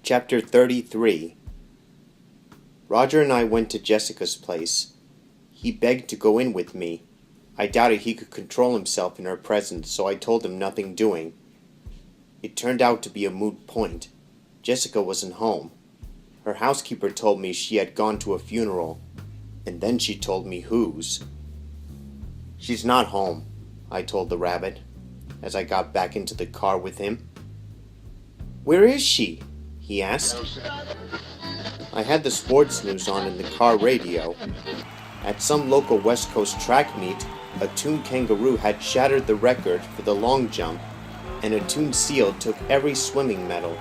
Chapter 33. Roger and I went to Jessica's place. He begged to go in with me. I doubted he could control himself in her presence, so I told him nothing doing. It turned out to be a moot point. Jessica wasn't home. Her housekeeper told me she had gone to a funeral, and then she told me whose. "She's not home," I told the rabbit, as I got back into the car with him. "Where is she?" he asked. I had the sports news on in the car radio. At some local West Coast track meet, a tuned kangaroo had shattered the record for the long jump, and a tuned seal took every swimming medal.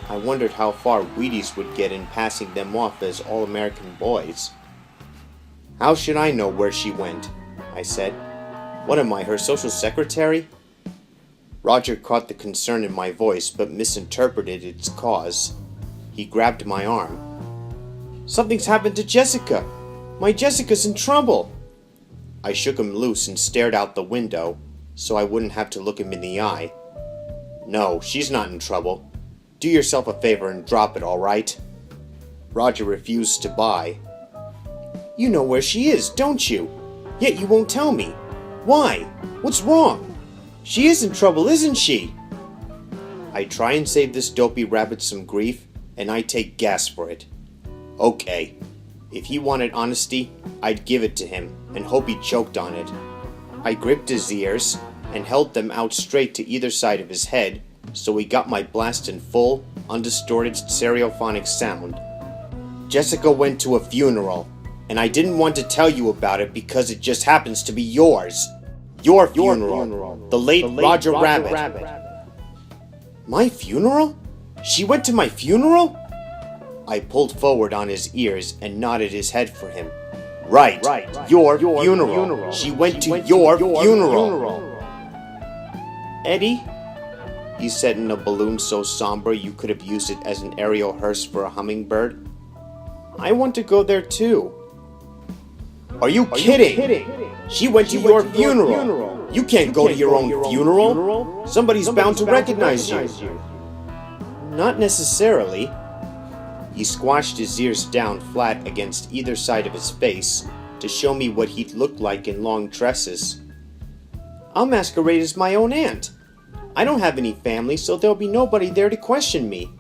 I wondered how far Wheaties would get in passing them off as all-American boys. "How should I know where she went?" I said. "What am I, her social secretary?" Roger caught the concern in my voice, but misinterpreted its cause. He grabbed my arm. "Something's happened to Jessica! My Jessica's in trouble!" I shook him loose and stared out the window, so I wouldn't have to look him in the eye. "No, she's not in trouble. Do yourself a favor and drop it, all right?" Roger refused to buy. "You know where she is, don't you? Yet you won't tell me. Why? What's wrong? She is in trouble, isn't she?" I try and save this dopey rabbit some grief, and I take gas for it. Okay, if he wanted honesty, I'd give it to him, and hope he choked on it. I gripped his ears, and held them out straight to either side of his head, so he got my blast in full, undistorted stereophonic sound. "Jessica went to a funeral, and I didn't want to tell you about it because it just happens to be yours. Your funeral. The late Roger Rabbit." "My funeral? She went to my funeral?" I pulled forward on his ears and nodded his head for him. Right. Your funeral. She went to your funeral. "Eddie," he said in a balloon so somber you could have used it as an aerial hearse for a hummingbird, "I want to go there too." Are you kidding? She went to your funeral. You can't go to your own funeral. Somebody's bound to recognize you. "Not necessarily." He squashed his ears down flat against either side of his face to show me what he'd look like in long tresses. "I'll masquerade as my own aunt. I don't have any family, so there'll be nobody there to question me.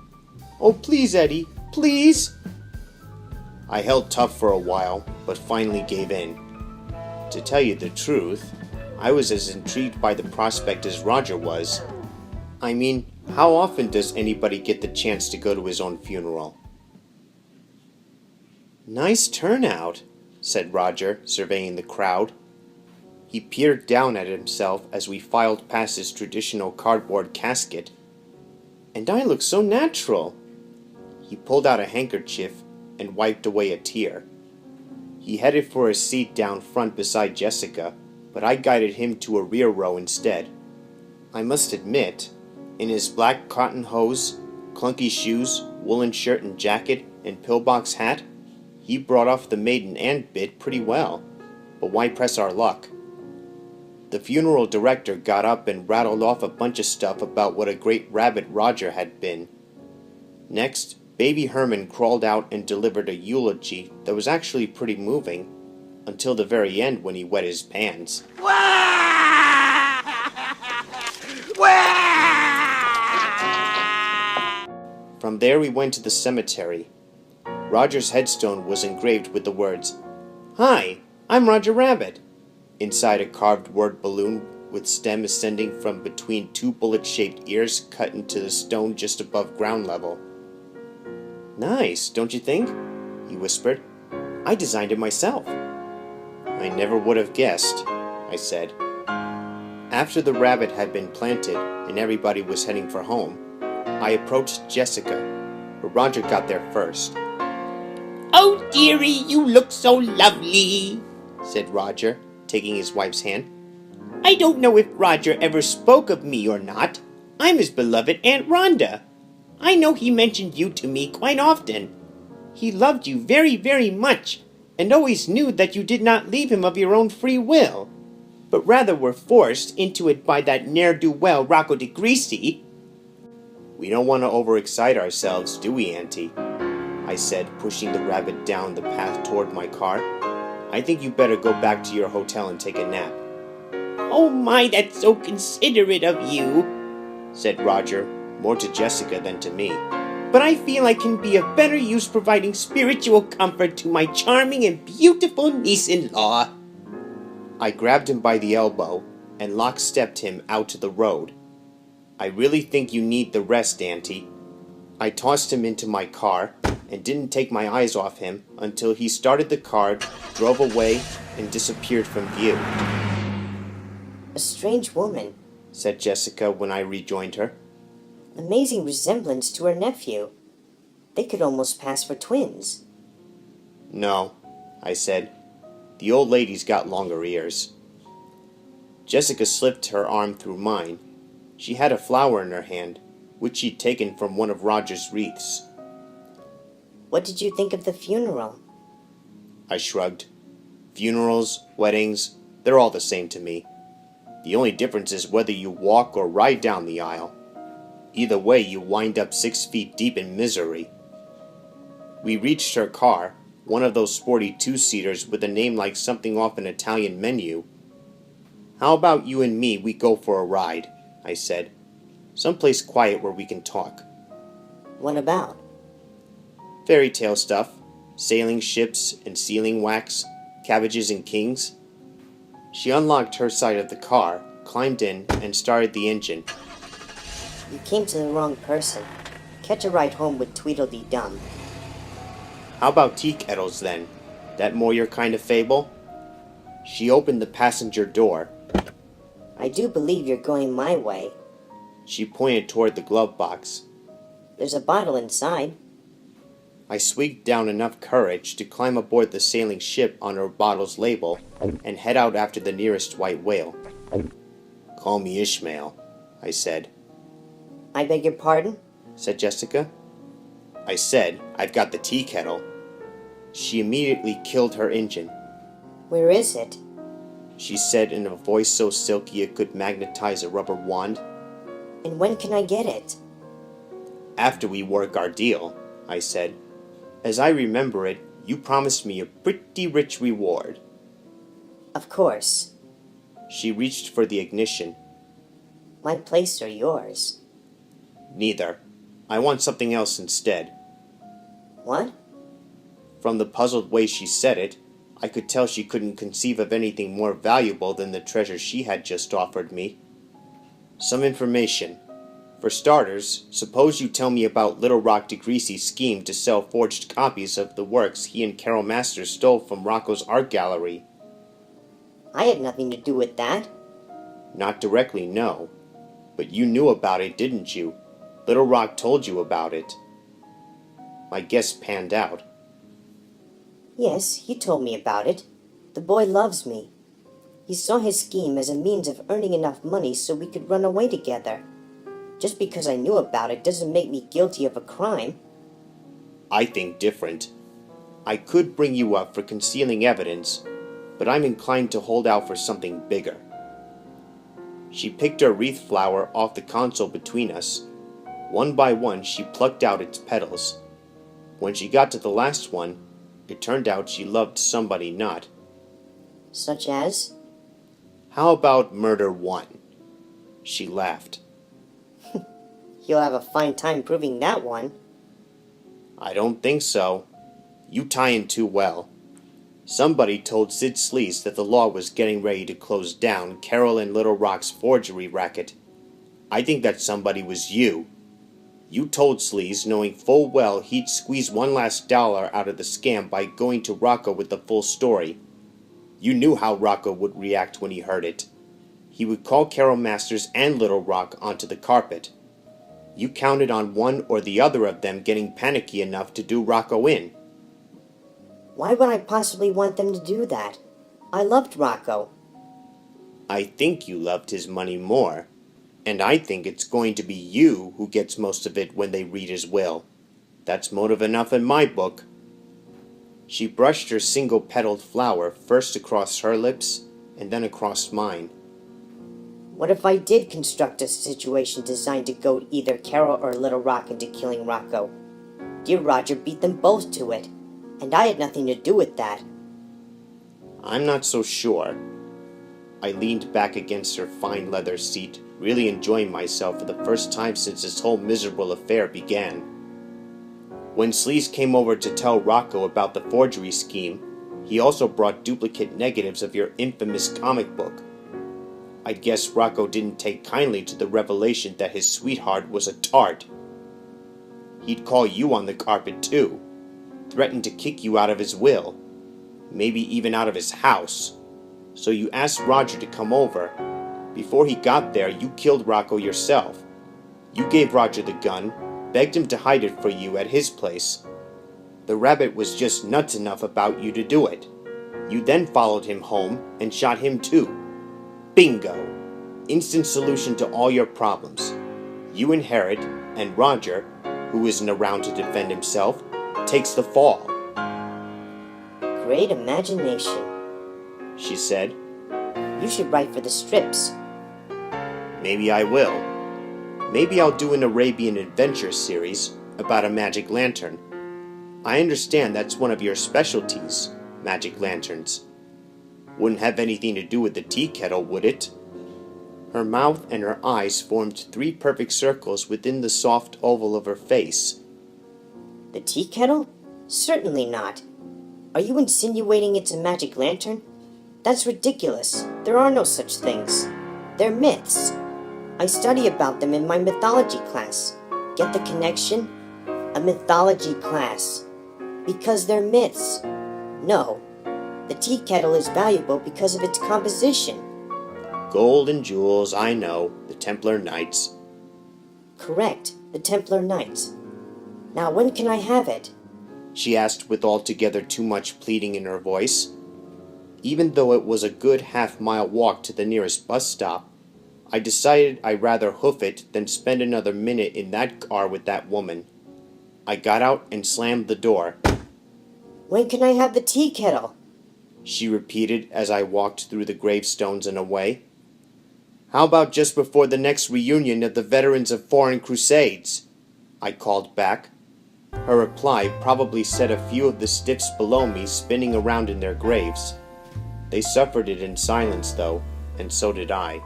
Oh, please, Eddie, please." I held tough for a while, but finally gave in. To tell you the truth, I was as intrigued by the prospect as Roger was. I mean, how often does anybody get the chance to go to his own funeral? "Nice turnout," said Roger, surveying the crowd. He peered down at himself as we filed past his traditional cardboard casket. "And I look so natural." He pulled out a handkerchief and wiped away a tear. He headed for a seat down front beside Jessica, but I guided him to a rear row instead. I must admit, in his black cotton hose, clunky shoes, woolen shirt and jacket, and pillbox hat, he brought off the maiden aunt bit pretty well. But why press our luck? The funeral director got up and rattled off a bunch of stuff about what a great rabbit Roger had been. Next, baby Herman crawled out and delivered a eulogy that was actually pretty moving, until the very end when he wet his pants. From there we went to the cemetery. Roger's headstone was engraved with the words, "Hi, I'm Roger Rabbit," inside a carved word balloon with stem ascending from between two bullet-shaped ears cut into the stone just above ground level. "Nice, don't you think?" he whispered. "I designed it myself." "I never would have guessed," I said. After the rabbit had been planted and everybody was heading for home, I approached Jessica, but Roger got there first. "Oh, dearie, you look so lovely," said Roger, taking his wife's hand. "I don't know if Roger ever spoke of me or not. I'm his beloved Aunt Rhonda. I know he mentioned you to me quite often. He loved you very, very much, and always knew that you did not leave him of your own free will, but rather were forced into it by that ne'er-do-well Rocco de Greasy." We don't want to overexcite ourselves, do we, Auntie? I said, pushing the rabbit down the path toward my car. I think you better go back to your hotel and take a nap. Oh my, that's so considerate of you, said Roger, more to Jessica than to me. But I feel I can be of better use providing spiritual comfort to my charming and beautiful niece-in-law. I grabbed him by the elbow and lockstepped him out to the road. I really think you need the rest, Auntie. I tossed him into my car and didn't take my eyes off him until he started the car, drove away, and disappeared from view. A strange woman, said Jessica when I rejoined her. Amazing resemblance to her nephew. They could almost pass for twins. No, I said. The old lady's got longer ears. Jessica slipped her arm through mine. She had a flower in her hand, which she'd taken from one of Roger's wreaths. What did you think of the funeral? I shrugged. Funerals, weddings, they're all the same to me. The only difference is whether you walk or ride down the aisle. Either way, you wind up 6 feet deep in misery. We reached her car, one of those sporty two-seaters with a name like something off an Italian menu. How about you and me, we go for a ride, I said. Someplace quiet where we can talk. What about? Fairy tale stuff. Sailing ships and sealing wax, cabbages and kings. She unlocked her side of the car, climbed in, and started the engine. You came to the wrong person. Catch a ride home with Tweedledee-Dum. How about tea kettles, then? That more your kind of fable? She opened the passenger door. I do believe you're going my way. She pointed toward the glove box. There's a bottle inside. I squeaked down enough courage to climb aboard the sailing ship on her bottle's label and head out after the nearest white whale. Call me Ishmael, I said. I beg your pardon? Said Jessica. I said, I've got the tea kettle. She immediately killed her engine. Where is it? She said in a voice so silky it could magnetize a rubber wand. And when can I get it? After we work our deal, I said. As I remember it, you promised me a pretty rich reward. Of course. She reached for the ignition. My place or yours? Neither. I want something else instead. What? From the puzzled way she said it, I could tell she couldn't conceive of anything more valuable than the treasure she had just offered me. Some information. For starters, suppose you tell me about Little Rock DeGreasy's scheme to sell forged copies of the works he and Carol Masters stole from Rocco's art gallery. I had nothing to do with that. Not directly, no. But you knew about it, didn't you? Little Rock told you about it. My guess panned out. Yes, he told me about it. The boy loves me. He saw his scheme as a means of earning enough money so we could run away together. Just because I knew about it doesn't make me guilty of a crime. I think different. I could bring you up for concealing evidence, but I'm inclined to hold out for something bigger. She picked her wreath flower off the console between us. One by one, she plucked out its petals. When she got to the last one, it turned out she loved somebody not. Such as? How about Murder 1? She laughed. You'll have a fine time proving that one. I don't think so. You tie in too well. Somebody told Sid Sleaze that the law was getting ready to close down Carol and Little Rock's forgery racket. I think that somebody was you. You told Sleaze, knowing full well he'd squeeze one last dollar out of the scam by going to Rocco with the full story. You knew how Rocco would react when he heard it. He would call Carol Masters and Little Rock onto the carpet. You counted on one or the other of them getting panicky enough to do Rocco in. Why would I possibly want them to do that? I loved Rocco. I think you loved his money more. And I think it's going to be you who gets most of it when they read his will. That's motive enough in my book. She brushed her single-petaled flower first across her lips and then across mine. What if I did construct a situation designed to goad either Carol or Little Rock into killing Rocco? Dear Roger beat them both to it, and I had nothing to do with that. I'm not so sure. I leaned back against her fine leather seat, really enjoying myself for the first time since this whole miserable affair began. When Sleaze came over to tell Rocco about the forgery scheme, he also brought duplicate negatives of your infamous comic book. I guess Rocco didn't take kindly to the revelation that his sweetheart was a tart. He'd call you on the carpet too, threatened to kick you out of his will, maybe even out of his house. So you asked Roger to come over. Before he got there, you killed Rocco yourself. You gave Roger the gun, begged him to hide it for you at his place. The rabbit was just nuts enough about you to do it. You then followed him home and shot him too. Bingo! Instant solution to all your problems. You inherit, and Roger, who isn't around to defend himself, takes the fall. Great imagination, She said. You should write for the strips. Maybe I will. Maybe I'll do an Arabian Adventure series about a magic lantern. I understand that's one of your specialties, magic lanterns. Wouldn't have anything to do with the tea kettle, would it? Her mouth and her eyes formed 3 perfect circles within the soft oval of her face. The tea kettle? Certainly not. Are you insinuating it's a magic lantern? That's ridiculous. There are no such things. They're myths. I study about them in my mythology class. Get the connection? A mythology class. Because they're myths. No. The tea kettle is valuable because of its composition. Gold and jewels, I know. The Templar Knights. Correct. The Templar Knights. Now when can I have it? She asked with altogether too much pleading in her voice. Even though it was a good half-mile walk to the nearest bus stop, I decided I'd rather hoof it than spend another minute in that car with that woman. I got out and slammed the door. When can I have the tea kettle? She repeated as I walked through the gravestones and away. How about just before the next reunion of the veterans of foreign crusades? I called back. Her reply probably set a few of the stiffs below me spinning around in their graves. They suffered it in silence, though, and so did I.